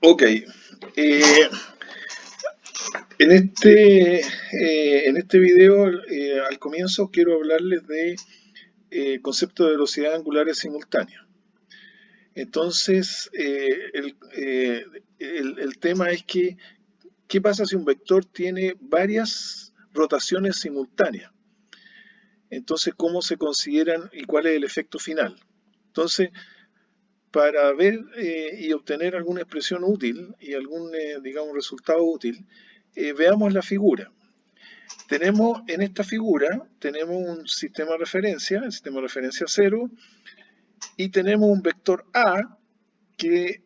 Ok, en este video, al comienzo quiero hablarles de concepto de velocidad angulares simultánea. Entonces, el tema es que, ¿qué pasa si un vector tiene varias rotaciones simultáneas? Entonces, ¿cómo se consideran y cuál es el efecto final? Entonces, para ver y obtener alguna expresión útil y algún, digamos, resultado útil, veamos la figura. Tenemos en esta figura, tenemos un sistema de referencia, el sistema de referencia 0, y tenemos un vector A que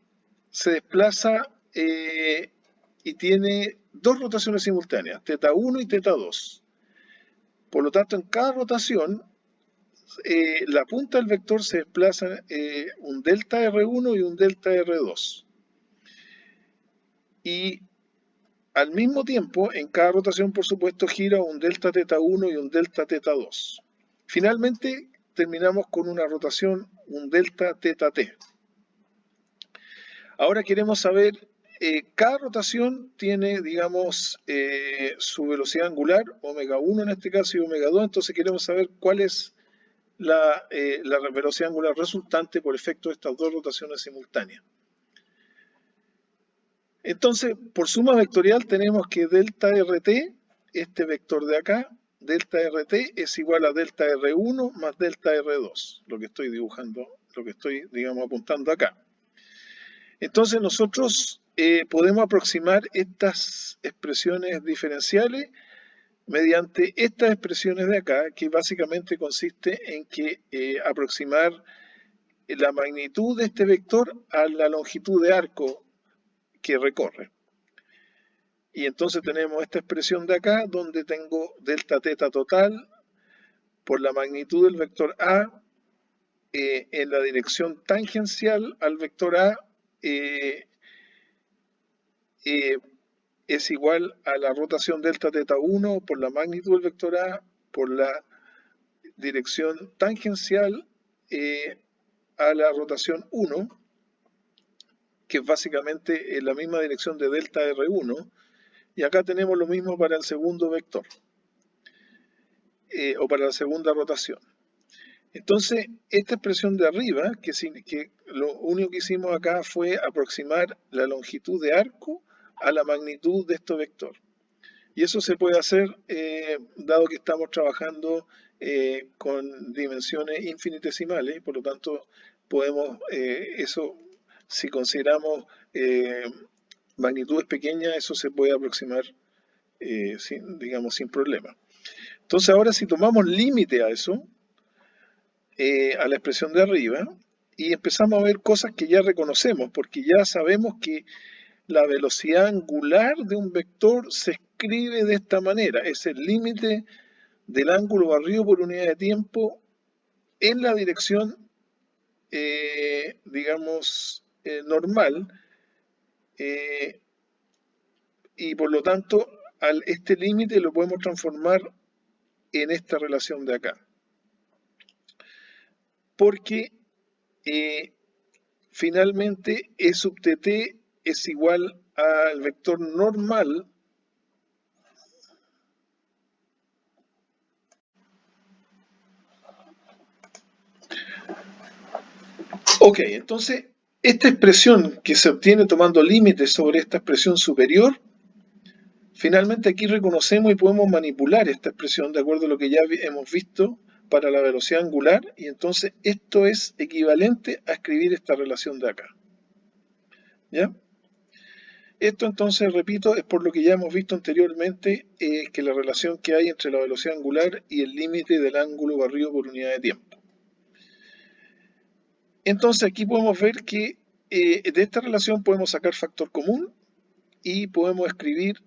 se desplaza y tiene dos rotaciones simultáneas, θ1 y θ2. Por lo tanto, en cada rotación, la punta del vector se desplaza un delta R1 y un delta R2. Y al mismo tiempo, en cada rotación, por supuesto, gira un delta θ1 y un delta θ2. Finalmente, terminamos con una rotación, un delta θt. Ahora queremos saber, cada rotación tiene, digamos, su velocidad angular, omega 1 en este caso y omega 2, entonces queremos saber cuál es la velocidad angular resultante por efecto de estas dos rotaciones simultáneas. Entonces, por suma vectorial tenemos que delta RT, este vector de acá, delta RT es igual a delta R1 más delta R2, lo que estoy dibujando, lo que estoy, digamos, apuntando acá. Entonces nosotros podemos aproximar estas expresiones diferenciales mediante estas expresiones de acá, que básicamente consiste en que aproximar la magnitud de este vector a la longitud de arco que recorre. Y entonces tenemos esta expresión de acá, donde tengo delta θ total por la magnitud del vector A en la dirección tangencial al vector A es igual a la rotación delta θ1 por la magnitud del vector A por la dirección tangencial a la rotación 1, que es básicamente en la misma dirección de delta R1, y acá tenemos lo mismo para el segundo vector, o para la segunda rotación. Entonces, esta expresión de arriba, que lo único que hicimos acá fue aproximar la longitud de arco a la magnitud de este vector. Y eso se puede hacer dado que estamos trabajando con dimensiones infinitesimales, por lo tanto podemos, eso, si consideramos magnitudes pequeñas, eso se puede aproximar digamos, sin problema. Entonces ahora si tomamos límite a eso, a la expresión de arriba, y empezamos a ver cosas que ya reconocemos, porque ya sabemos que la velocidad angular de un vector se escribe de esta manera, es el límite del ángulo barrido por unidad de tiempo en la dirección, digamos, normal, y por lo tanto, este límite lo podemos transformar en esta relación de acá. Porque finalmente E sub tt es igual al vector normal Ok, entonces esta expresión que se obtiene tomando límites sobre esta expresión superior, finalmente aquí reconocemos y podemos manipular esta expresión de acuerdo a lo que ya hemos visto para la velocidad angular, y entonces esto es equivalente a escribir esta relación de acá. ¿Ya? Esto entonces, repito, es por lo que ya hemos visto anteriormente, que la relación que hay entre la velocidad angular y el límite del ángulo barrido por unidad de tiempo. Entonces aquí podemos ver que de esta relación podemos sacar factor común y podemos escribir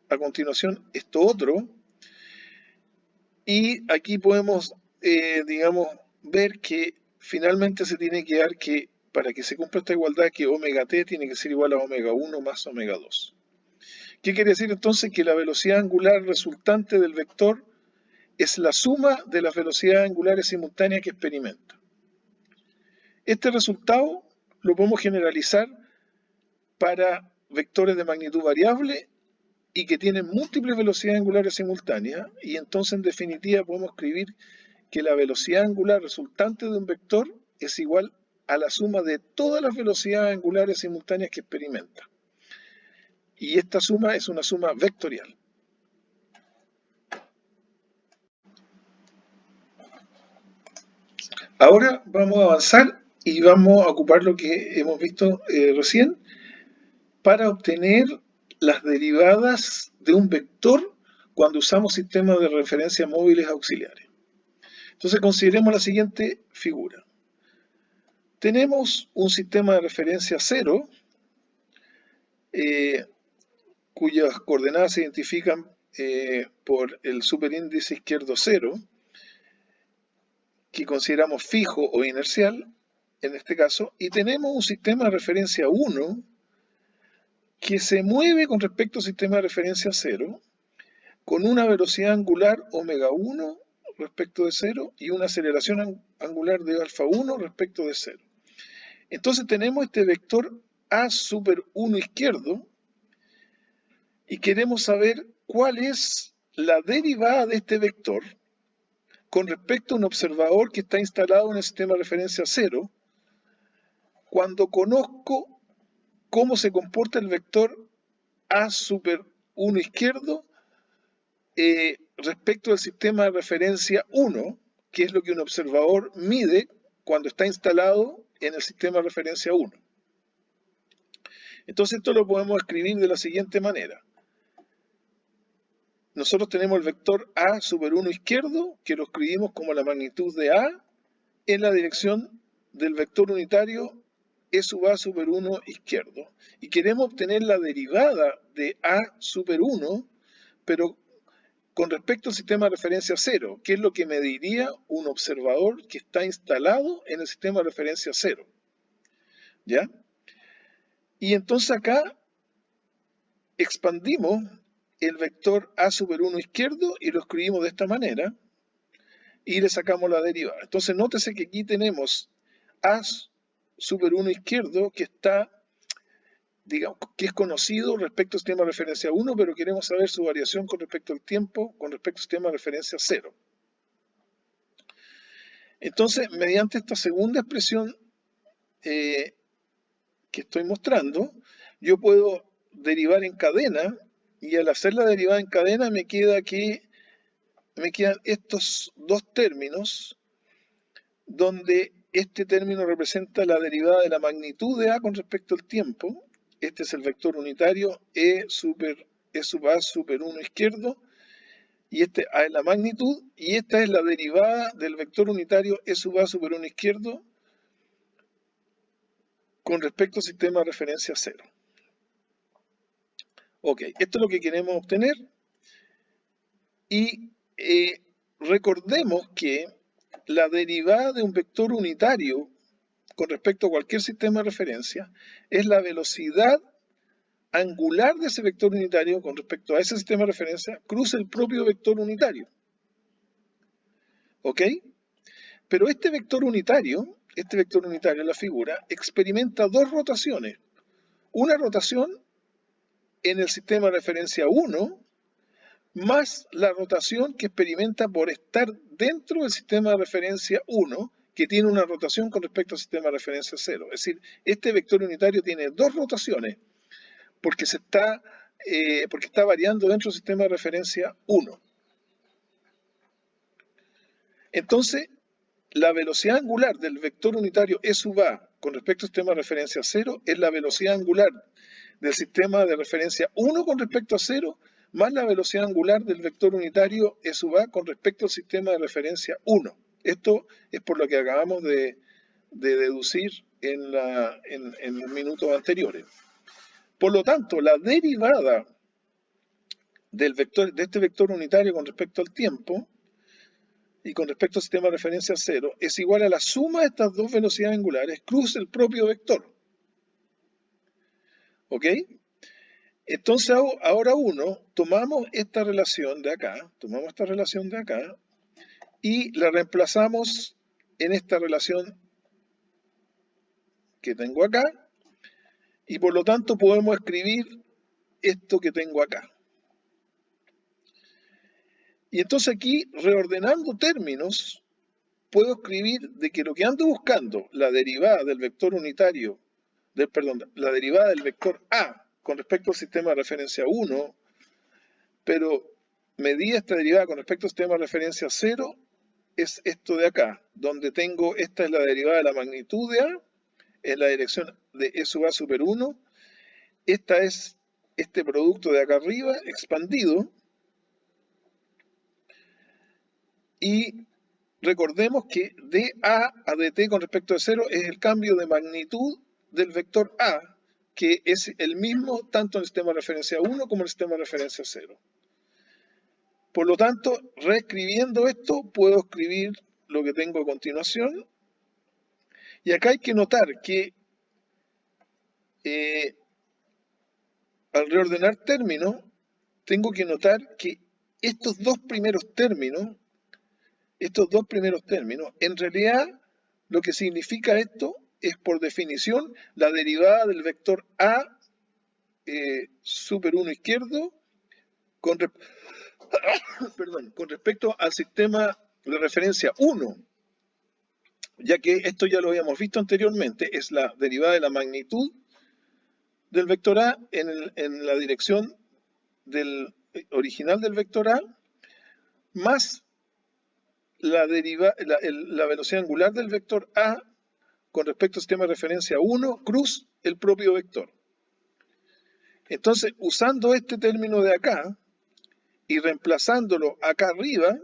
a continuación esto otro. Y aquí podemos, digamos, ver que finalmente se tiene que dar que, para que se cumpla esta igualdad, que omega t tiene que ser igual a omega 1 más omega 2. ¿Qué quiere decir entonces? Que la velocidad angular resultante del vector es la suma de las velocidades angulares simultáneas que experimenta. Este resultado lo podemos generalizar para vectores de magnitud variable y que tienen múltiples velocidades angulares simultáneas, y entonces en definitiva podemos escribir que la velocidad angular resultante de un vector es igual a la suma de todas las velocidades angulares simultáneas que experimenta. Y esta suma es una suma vectorial. Ahora vamos a avanzar y vamos a ocupar lo que hemos visto recién para obtener las derivadas de un vector cuando usamos sistemas de referencia móviles auxiliares. Entonces consideremos la siguiente figura. Tenemos un sistema de referencia 0, cuyas coordenadas se identifican por el superíndice izquierdo 0, que consideramos fijo o inercial, en este caso, y tenemos un sistema de referencia 1 que se mueve con respecto al sistema de referencia 0 con una velocidad angular omega 1 respecto de 0 y una aceleración angular de alfa 1 respecto de 0. Entonces tenemos este vector A super 1 izquierdo y queremos saber cuál es la derivada de este vector con respecto a un observador que está instalado en el sistema de referencia 0 cuando conozco cómo se comporta el vector A super 1 izquierdo respecto al sistema de referencia 1, que es lo que un observador mide cuando está instalado en el sistema de referencia 1. Entonces esto lo podemos escribir de la siguiente manera. Nosotros tenemos el vector A super 1 izquierdo, que lo escribimos como la magnitud de A en la dirección del vector unitario E sub A super 1 izquierdo. Y queremos obtener la derivada de A super 1, pero con respecto al sistema de referencia 0, que es lo que mediría un observador que está instalado en el sistema de referencia 0. ¿Ya? Y entonces acá expandimos el vector A super 1 izquierdo y lo escribimos de esta manera y le sacamos la derivada. Entonces nótese que aquí tenemos A super 1 izquierdo que está, digamos, que es conocido respecto al sistema de referencia 1, pero queremos saber su variación con respecto al tiempo, con respecto al sistema de referencia 0. Entonces, mediante esta segunda expresión que estoy mostrando, yo puedo derivar en cadena, y al hacer la derivada en cadena me quedan estos dos términos, donde este término representa la derivada de la magnitud de A con respecto al tiempo. Este es el vector unitario E sub A super 1 izquierdo, y este A es la magnitud, y esta es la derivada del vector unitario E sub A super 1 izquierdo con respecto al sistema de referencia 0. Ok, esto es lo que queremos obtener, y recordemos que la derivada de un vector unitario con respecto a cualquier sistema de referencia es la velocidad angular de ese vector unitario con respecto a ese sistema de referencia cruza el propio vector unitario. ¿Ok? Pero este vector unitario en la figura, experimenta dos rotaciones. Una rotación en el sistema de referencia 1, más la rotación que experimenta por estar dentro del sistema de referencia 1, que tiene una rotación con respecto al sistema de referencia 0. Es decir, este vector unitario tiene dos rotaciones porque está variando dentro del sistema de referencia 1. Entonces, la velocidad angular del vector unitario E sub A con respecto al sistema de referencia 0 es la velocidad angular del sistema de referencia 1 con respecto a 0 más la velocidad angular del vector unitario E sub A con respecto al sistema de referencia 1. Esto es por lo que acabamos de deducir en los minutos anteriores. Por lo tanto, la derivada de este vector unitario con respecto al tiempo y con respecto al sistema de referencia 0 es igual a la suma de estas dos velocidades angulares cruz el propio vector. ¿Ok? Entonces ahora tomamos esta relación de acá, y la reemplazamos en esta relación que tengo acá, Y por lo tanto podemos escribir esto que tengo acá. Y entonces aquí, reordenando términos, puedo escribir de que lo que ando buscando, la derivada del vector unitario, la derivada del vector A con respecto al sistema de referencia 1, pero medí esta derivada con respecto al sistema de referencia 0, es esto de acá, donde tengo, esta es la derivada de la magnitud de A, en la dirección de E sub A super 1, esta es este producto de acá arriba expandido, y recordemos que dA a dt con respecto a 0 es el cambio de magnitud del vector A, que es el mismo tanto en el sistema de referencia 1 como en el sistema de referencia 0. Por lo tanto, reescribiendo esto, puedo escribir lo que tengo a continuación. Y acá hay que notar que al reordenar términos, tengo que notar que estos dos primeros términos, en realidad lo que significa esto es por definición la derivada del vector A super 1 izquierdo con respecto al sistema de referencia 1, ya que esto ya lo habíamos visto anteriormente, es la derivada de la magnitud del vector A en la dirección del original del vector A, más la velocidad angular del vector A con respecto al sistema de referencia 1, cruz el propio vector. Entonces, usando este término de acá y reemplazándolo acá arriba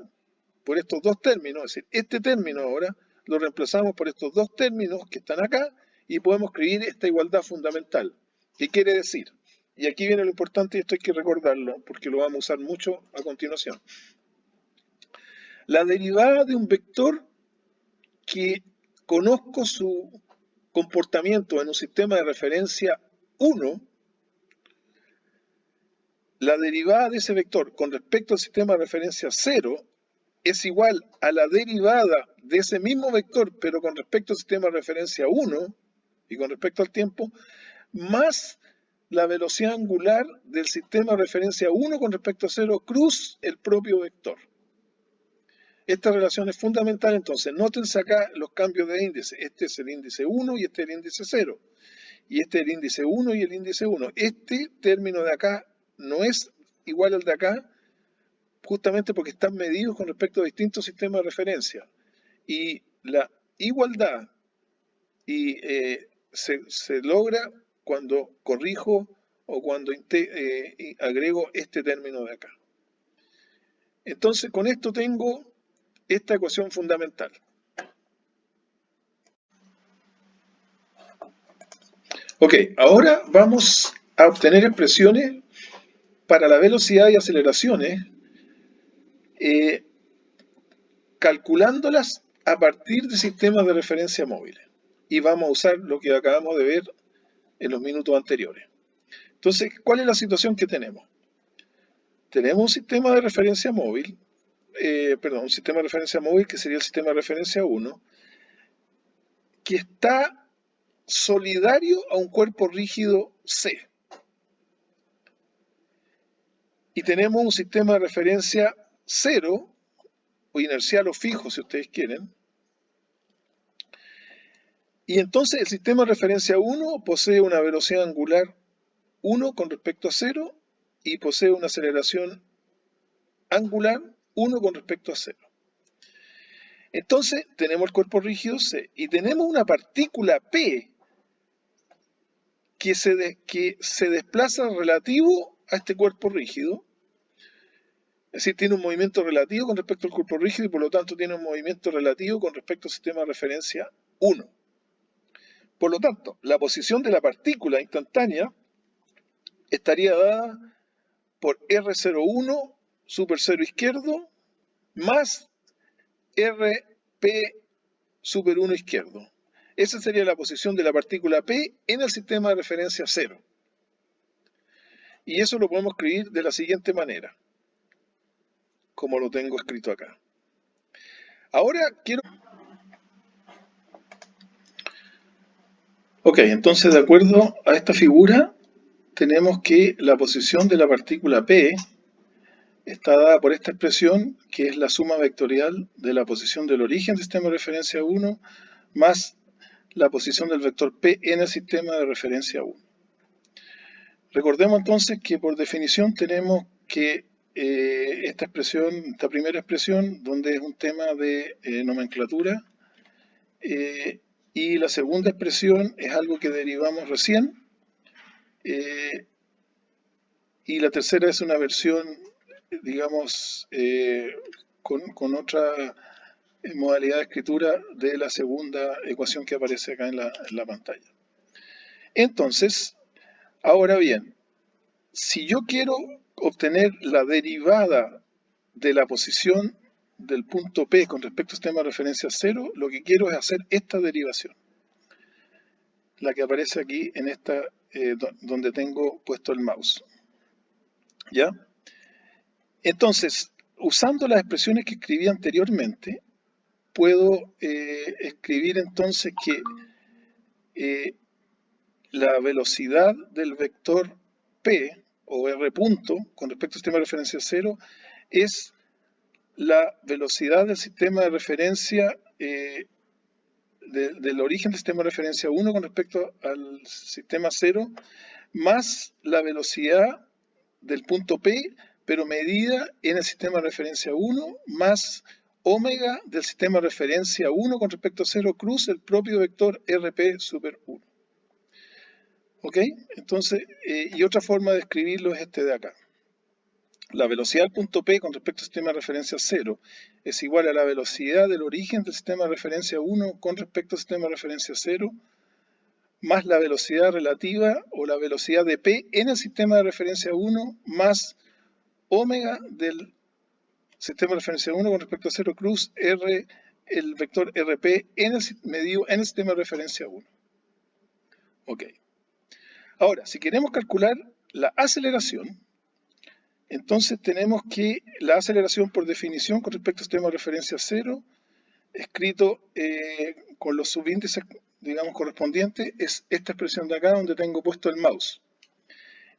por estos dos términos, es decir, este término ahora lo reemplazamos por estos dos términos que están acá y podemos escribir esta igualdad fundamental. ¿Qué quiere decir? Y aquí viene lo importante y esto hay que recordarlo porque lo vamos a usar mucho a continuación. La derivada de un vector que conozco su comportamiento en un sistema de referencia 1, la derivada de ese vector con respecto al sistema de referencia 0 es igual a la derivada de ese mismo vector, pero con respecto al sistema de referencia 1 y con respecto al tiempo, más la velocidad angular del sistema de referencia 1 con respecto a 0 cruz el propio vector. Esta relación es fundamental, entonces, nótense acá los cambios de índice. Este es el índice 1 y este es el índice 0. Y este es el índice 1 y el índice 1. Este término de acá no es igual al de acá, justamente porque están medidos con respecto a distintos sistemas de referencia. Y la igualdad se logra cuando corrijo o cuando agrego este término de acá. Entonces, con esto tengo esta ecuación fundamental. Ok, ahora vamos a obtener expresiones para la velocidad y aceleraciones, calculándolas a partir de sistemas de referencia móviles. Y vamos a usar lo que acabamos de ver en los minutos anteriores. Entonces, ¿cuál es la situación que tenemos? Tenemos un sistema de referencia móvil, un sistema de referencia móvil que sería el sistema de referencia 1, que está solidario a un cuerpo rígido C. Y tenemos un sistema de referencia 0, o inercial o fijo, si ustedes quieren. Y entonces el sistema de referencia 1 posee una velocidad angular 1 con respecto a 0 y posee una aceleración angular 1 con respecto a 0. Entonces tenemos el cuerpo rígido C y tenemos una partícula P que se desplaza relativo a este cuerpo rígido. Es decir, tiene un movimiento relativo con respecto al cuerpo rígido y por lo tanto tiene un movimiento relativo con respecto al sistema de referencia 1. Por lo tanto, la posición de la partícula instantánea estaría dada por R01 super 0 izquierdo más RP super 1 izquierdo. Esa sería la posición de la partícula P en el sistema de referencia 0. Y eso lo podemos escribir de la siguiente manera, como lo tengo escrito acá. Ahora quiero... Ok, entonces de acuerdo a esta figura, tenemos que la posición de la partícula P está dada por esta expresión, que es la suma vectorial de la posición del origen del sistema de referencia 1 más la posición del vector P en el sistema de referencia 1. Recordemos entonces que por definición tenemos que esta expresión, esta primera expresión, donde es un tema de nomenclatura, y la segunda expresión es algo que derivamos recién, y la tercera es una versión, digamos, con otra modalidad de escritura de la segunda ecuación que aparece acá en la pantalla. Entonces, ahora bien, si yo quiero obtener la derivada de la posición del punto P con respecto al sistema de referencia 0, lo que quiero es hacer esta derivación, la que aparece aquí en esta, donde tengo puesto el mouse. ¿Ya? Entonces, usando las expresiones que escribí anteriormente, puedo escribir entonces que la velocidad del vector P o R punto con respecto al sistema de referencia 0 es la velocidad del sistema de referencia del origen del sistema de referencia 1 con respecto al sistema 0 más la velocidad del punto P, pero medida en el sistema de referencia 1 más omega del sistema de referencia 1 con respecto a 0 cruz el propio vector RP super 1. ¿Ok? Entonces, y otra forma de escribirlo es este de acá. La velocidad del punto P con respecto al sistema de referencia 0 es igual a la velocidad del origen del sistema de referencia 1 con respecto al sistema de referencia 0 más la velocidad relativa o la velocidad de P en el sistema de referencia 1 más omega del sistema de referencia 1 con respecto a 0 cruz R, el vector RP medido en el sistema de referencia 1. Ok. Ahora, si queremos calcular la aceleración, entonces tenemos que la aceleración por definición con respecto al sistema de referencia 0, escrito con los subíndices, digamos, correspondientes, es esta expresión de acá donde tengo puesto el mouse.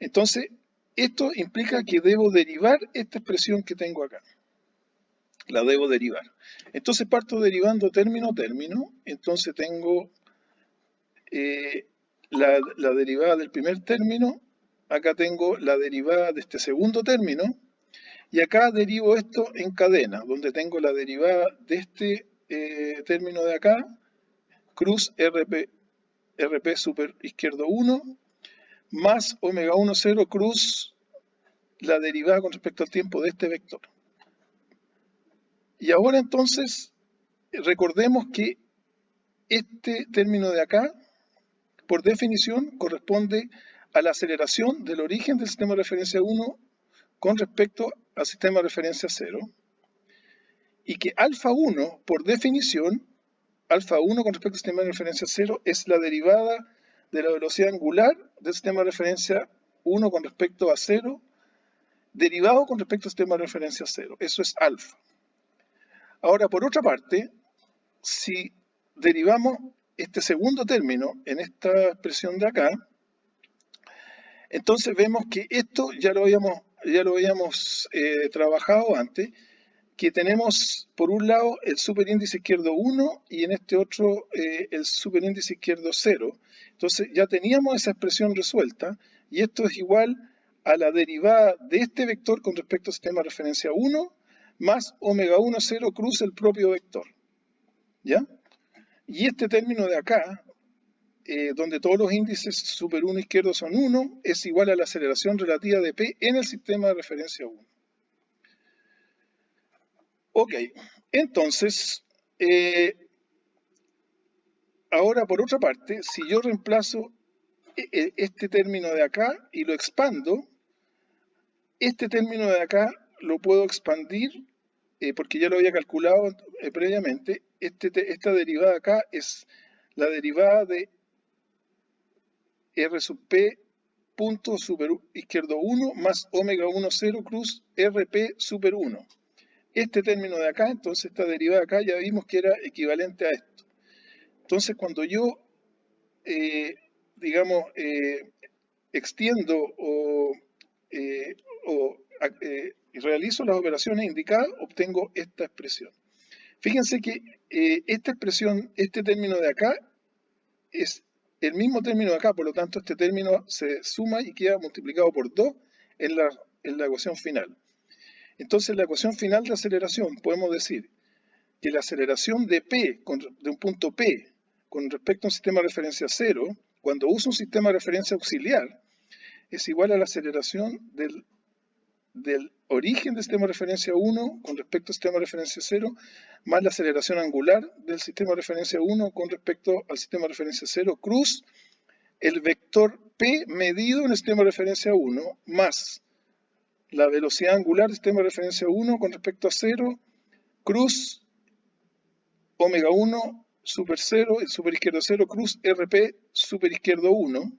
Entonces, esto implica que debo derivar esta expresión que tengo acá. La debo derivar. Entonces parto derivando término a término. Entonces tengo la derivada del primer término. Acá tengo la derivada de este segundo término. Y acá derivo esto en cadena, donde tengo la derivada de este término de acá, cruz RP super izquierdo 1, más omega 1, 0 cruz la derivada con respecto al tiempo de este vector. Y ahora entonces, recordemos que este término de acá, por definición, corresponde a la aceleración del origen del sistema de referencia 1 con respecto al sistema de referencia 0, y que alfa 1, por definición, alfa 1 con respecto al sistema de referencia 0 es la derivada de la velocidad angular del sistema de referencia 1 con respecto a 0, derivado con respecto al sistema de referencia 0. Eso es alfa. Ahora, por otra parte, si derivamos este segundo término en esta expresión de acá, entonces vemos que esto ya lo habíamos trabajado antes, que tenemos por un lado el superíndice izquierdo 1 y en este otro el superíndice izquierdo 0. Entonces ya teníamos esa expresión resuelta y esto es igual a la derivada de este vector con respecto al sistema de referencia 1 más omega 1, 0 cruz el propio vector. ¿Ya? Y este término de acá, donde todos los índices super 1 izquierdo son 1, es igual a la aceleración relativa de P en el sistema de referencia 1. Ok, entonces, ahora por otra parte, si yo reemplazo este término de acá y lo expando, este término de acá lo puedo expandir porque ya lo había calculado previamente. Esta derivada acá es la derivada de R sub P punto super izquierdo 1 más omega 1 0 cruz RP super 1. Este término de acá, entonces esta derivada acá ya vimos que era equivalente a esto. Entonces cuando yo digamos, extiendo y realizo las operaciones indicadas, obtengo esta expresión. Fíjense que esta expresión, este término de acá, es el mismo término de acá, por lo tanto este término se suma y queda multiplicado por 2 en la ecuación final. Entonces la ecuación final de aceleración podemos decir que la aceleración de P, de un punto P, con respecto a un sistema de referencia 0, cuando uso un sistema de referencia auxiliar, es igual a la aceleración del origen del sistema de referencia 1 con respecto al sistema de referencia 0, más la aceleración angular del sistema de referencia 1 con respecto al sistema de referencia 0, cruz el vector P medido en el sistema de referencia 1, más la velocidad angular del sistema de referencia 1 con respecto a 0, cruz omega 1 super 0, el super izquierdo 0, cruz RP super izquierdo 1,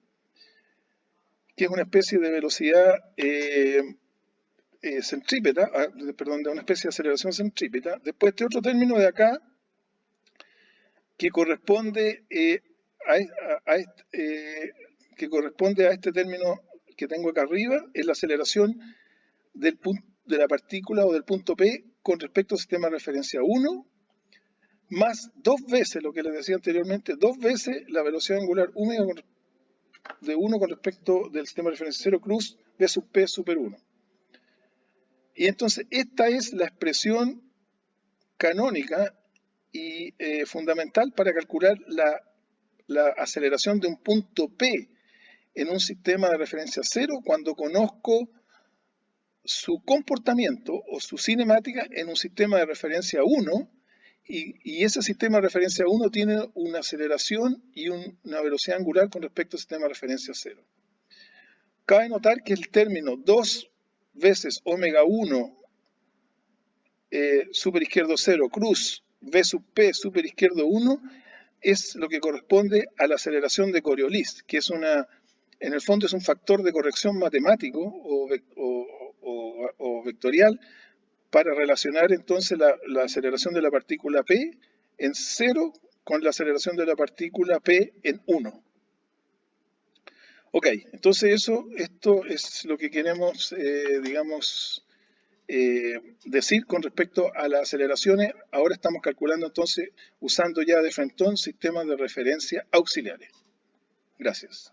que es una especie de velocidad centrípeta, perdón, de una especie de aceleración centrípeta. Después este otro término de acá, que corresponde a este término que tengo acá arriba, es la aceleración de la partícula o del punto P con respecto al sistema de referencia 1, más 2 veces, lo que les decía anteriormente, 2 veces la velocidad angular de 1 con respecto del sistema de referencia 0 cruz V sub P super 1. Y entonces esta es la expresión canónica y fundamental para calcular la aceleración de un punto P en un sistema de referencia 0 cuando conozco su comportamiento o su cinemática en un sistema de referencia 1 y ese sistema de referencia 1 tiene una aceleración y una velocidad angular con respecto al sistema de referencia 0. Cabe notar que el término 2 veces omega 1 super izquierdo 0 cruz V sub P super izquierdo 1 es lo que corresponde a la aceleración de Coriolis, que es en el fondo es un factor de corrección matemático o vectorial para relacionar entonces la aceleración de la partícula P en 0 con la aceleración de la partícula P en 1. Ok, entonces esto es lo que queremos, digamos, decir con respecto a las aceleraciones. Ahora estamos calculando entonces usando ya de frentón sistemas de referencia auxiliares. Gracias.